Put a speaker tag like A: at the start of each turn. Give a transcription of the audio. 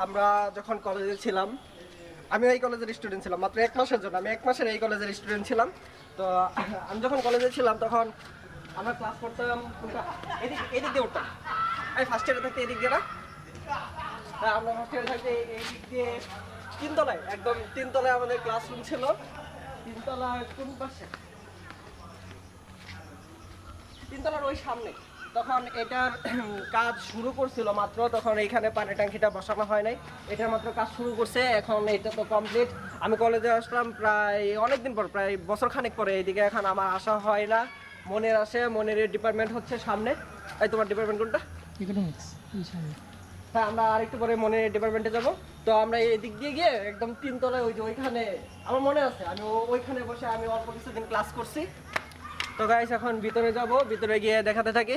A: আমরা যখন কলেজে ছিলাম, আমি এই কলেজের স্টুডেন্ট ছিলাম মাত্র 1 মাসের জন্য। আমি 1 মাসের এই কলেজের স্টুডেন্ট ছিলাম। তো আমি যখন কলেজে ছিলাম তখন আমরা ক্লাস করতাম এদিক এদিক দিয়ে উঠতাম। আমি ফার্স্ট ইয়ারে থাকতে এদিক দিয়ে না, হ্যাঁ আমরা ফার্স্ট ইয়ারে থাকতে এই দিক দিয়ে তিনতলায়, একদম তিনতলায় আমাদের ক্লাসরুম ছিল। তিনতলা কোন পাশে? তিনতলার ওই সামনে। তখন এটার কাজ শুরু করছিল মাত্র, তখন এইখানে পানি ট্যাঙ্কিটা বসানো হয় নাই, এটার মাত্র কাজ শুরু করছে। এখন এটা তো কমপ্লিট। আমি কলেজে আসলাম প্রায় অনেকদিন পর, প্রায় বছর খানেক পরে। এইদিকে এখন আমার আসা হয় না। মনের আসে, মনের ডিপার্টমেন্ট হচ্ছে সামনে। এই তোমার ডিপার্টমেন্ট কোনটা?
B: ইকোনমিক্স।
A: হ্যাঁ, আমরা আরেকটু পরে মনের ডিপার্টমেন্টে যাব। তো আমরা এই দিক দিয়ে গিয়ে একদম তিনতলায় ওই যে ওইখানে আমার মনে আছে, আমি ওইখানে বসে আমি অল্প কিছুদিন ক্লাস করছি। তো গাইস এখন ভিতরে যাব, ভিতরে গিয়ে দেখাতে থাকি।